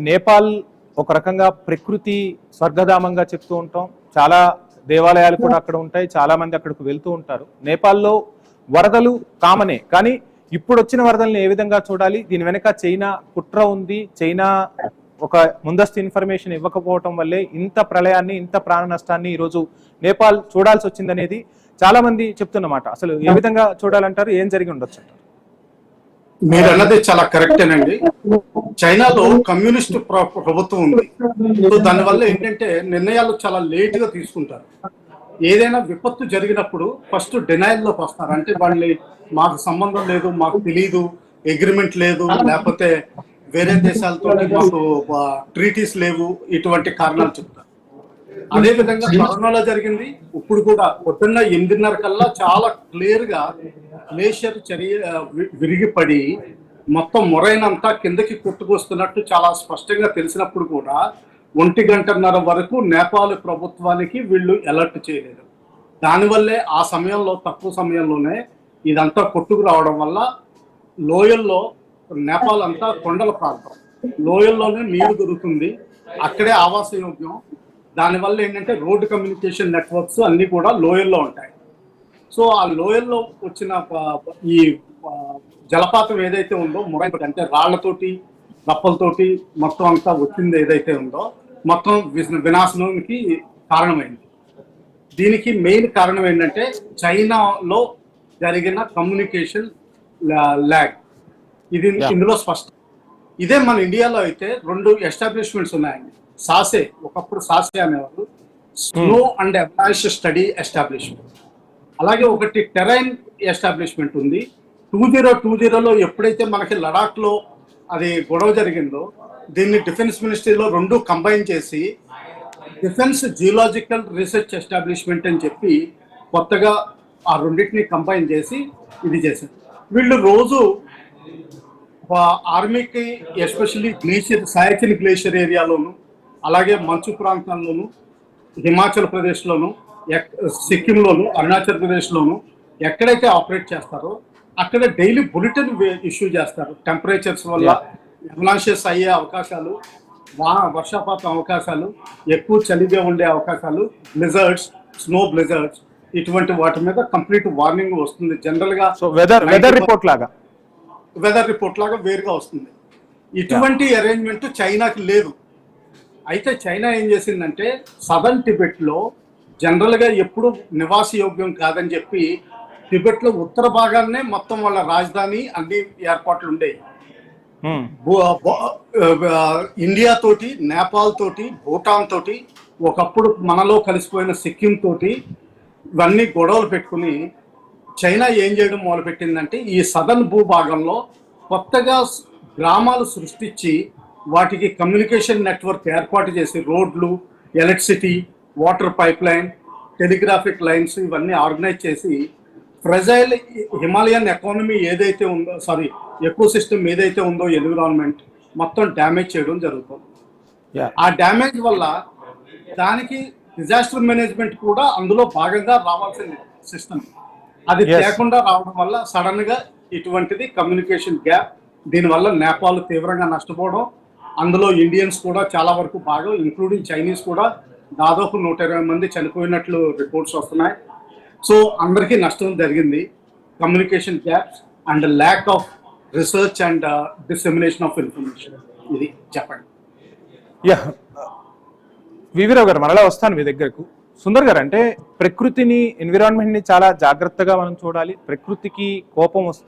నేపాల్ ఒక రకంగా ప్రకృతి స్వర్గధామంగా చెప్తూ ఉంటాం. చాలా దేవాలయాలు కూడా అక్కడ ఉంటాయి, చాలా మంది అక్కడికి వెళ్తూ ఉంటారు. నేపాల్లో వరదలు కామనే, కానీ ఇప్పుడు వచ్చిన వరదల్ని ఏ విధంగా చూడాలి? దీని వెనక చైనా కుట్ర ఉంది. చైనా ఒక ముందస్తు ఇన్ఫర్మేషన్ ఇవ్వకపోవటం వల్లే ఇంత ప్రళయాన్ని, ఇంత ప్రాణ నష్టాన్ని ఈరోజు నేపాల్ చూడాల్సి వచ్చిందనేది చాలా మంది చెప్తున్నమాట. అసలు ఏ విధంగా చూడాలంటారు? ఏం జరిగి ఉండొచ్చు అంటారు? మీరు అన్నది చాలా కరెక్టేనండి. చైనాలో కమ్యూనిస్ట్ ప్రభుత్వం ఉంది. సో దానివల్ల ఏంటంటే నిర్ణయాలు చాలా లేట్ గా తీసుకుంటారు. ఏదైనా విపత్తు జరిగినప్పుడు ఫస్ట్ డినైల్ లోకి వస్తారు. అంటే వాళ్ళని మాకు సంబంధం లేదు, మాకు తెలీదు, అగ్రిమెంట్ లేదు, లేకపోతే వేరే దేశాలతో మాకు ట్రీటీస్ లేవు, ఇటువంటి కారణాలు చెప్తారు. అదే విధంగా కరోనాలో జరిగింది. ఇప్పుడు కూడా పొద్దున్న 8:30 కల్లా చాలా క్లియర్ గా గ్లేషియర్ విరిగిపడి మొత్తం మొరైనంతా కిందకి కొట్టుకొస్తున్నట్టు చాలా స్పష్టంగా తెలిసినప్పుడు కూడా 1 గంటన్నర వరకు నేపాల్ ప్రభుత్వానికి వీళ్ళు అలర్ట్ చేయలేదు. దానివల్లే ఆ సమయంలో, తక్కువ సమయంలోనే ఇదంతా కొట్టుకు రావడం వల్ల లోయల్లో, నేపాల్ అంతా కొండల ప్రాంతం, లోయల్లోనే నీరు దొరుకుతుంది, అక్కడే ఆవాస యోగ్యం. దానివల్ల ఏంటంటే రోడ్డు కమ్యూనికేషన్ నెట్వర్క్స్ అన్నీ కూడా లోయల్లో ఉంటాయి. సో ఆ లోయల్లో వచ్చిన ఈ జలపాతం ఏదైతే ఉందో, అంటే రాళ్లతోటి, రప్పలతోటి మొత్తం అంతా వచ్చింది ఏదైతే ఉందో, మొత్తం వినాశనానికి కారణమైంది. దీనికి మెయిన్ కారణం ఏంటంటే చైనాలో జరిగిన కమ్యూనికేషన్ ల్యాగ్. ఇది ఇందులో స్పష్టం. ఇదే మన ఇండియాలో అయితే 2 ఎస్టాబ్లిష్మెంట్స్ ఉన్నాయండి. సాసే, ఒకప్పుడు సాసే అనేవారు, snow and avalanche study establishment. అలాగే ఒకటి టెరైన్ ఎస్టాబ్లిష్మెంట్ ఉంది. 2020లో ఎప్పుడైతే మనకి లడాక్ లో అది గొడవ జరిగిందో, దీన్ని డిఫెన్స్ మినిస్ట్రీలో 2 కంబైన్ చేసి డిఫెన్స్ జియోలాజికల్ రీసెర్చ్ ఎస్టాబ్లిష్మెంట్ అని చెప్పి కొత్తగా ఆ రెండింటిని కంబైన్ చేసి ఇది చేశారు. వీళ్ళు రోజు ఆర్మీకి, ఎస్పెషల్లీ గ్లేషియర్, సాయకిన్ గ్లేషియర్ ఏరియాలోను, అలాగే మంచు ప్రాంతాల్లోను, హిమాచల్ ప్రదేశ్లోను, సిక్కింలోను, అరుణాచల్ ప్రదేశ్లోను ఎక్కడైతే ఆపరేట్ చేస్తారో అక్కడ డైలీ బులెటిన్ ఇష్యూ చేస్తారు. టెంపరేచర్స్ వల్ల అవలాంచెస్ అయ్యే అవకాశాలు, వర్షపాతం అవకాశాలు, ఎక్కువ చలిగా ఉండే అవకాశాలు, బ్లిజర్డ్స్, స్నో బ్లిజర్డ్స్, ఇటువంటి వాటి మీద కంప్లీట్ వార్నింగ్ వస్తుంది. జనరల్ గా వెదర్ రిపోర్ట్ లాగా వేరుగా వస్తుంది. ఇటువంటి అరేంజ్మెంట్ చైనాకి లేదు. అయితే చైనా ఏం చేసిందంటే సదర్న్ టిబెట్ లో జనరల్ గా ఎప్పుడు నివాస యోగ్యం కాదని చెప్పి టిబెట్ లో ఉత్తర భాగాన్నే మొత్తం వాళ్ళ రాజధాని, అన్ని ఏర్పాట్లు ఉండేవి. ఇండియా తోటి, నేపాల్ తోటి, భూటాన్ తోటి, ఒకప్పుడు మనలో కలిసిపోయిన సిక్కిం తోటి ఇవన్నీ గొడవలు పెట్టుకుని చైనా ఏం చేయడం మొదలుపెట్టిందంటే ఈ సదర్న్ భూభాగంలో కొత్తగా గ్రామాలు సృష్టించి వాటికి కమ్యూనికేషన్ నెట్వర్క్ ఏర్పాటు చేసి రోడ్లు, electricity, water pipe line, telegraphic lines ఇవన్నీ ఆర్గనైజ్ చేసి ఫ్రెజైల్ హిమాలయన్ ఎకానమీ ఏదైతే ఉందో, ఎకో సిస్టమ్ ఏదైతే ఉందో, ఎన్విరాన్మెంట్ మొత్తం డ్యామేజ్ చేయడం జరుగుతుంది. ఆ డ్యామేజ్ వల్ల దానికి డిజాస్టర్ మేనేజ్మెంట్ కూడా అందులో భాగంగా రావాల్సిన సిస్టమ్, అది లేకుండా రావడం వల్ల సడన్ గా ఇటువంటిది కమ్యూనికేషన్ గ్యాప్. దీనివల్ల నేపాల్ తీవ్రంగా నష్టపోవడం, అందులో ఇండియన్స్ కూడా చాలా వరకు భాగం, ఇంక్లూడింగ్ చైనీస్ కూడా దాదాపు 120 మంది చనిపోయినట్లు రిపోర్ట్స్ వస్తున్నాయి. సో అందరికీ నష్టం జరిగింది. Communication gaps and lack of research and dissemination of information. ఇది చెప్పండి. వివిరావు గారు, మరలా వస్తాను మీ దగ్గరకు. సుందర్ గారు, అంటే ప్రకృతిని, ఎన్విరాన్మెంట్ ని చాలా జాగ్రత్తగా మనం చూడాలి. ప్రకృతికి కోపం వస్తుంది.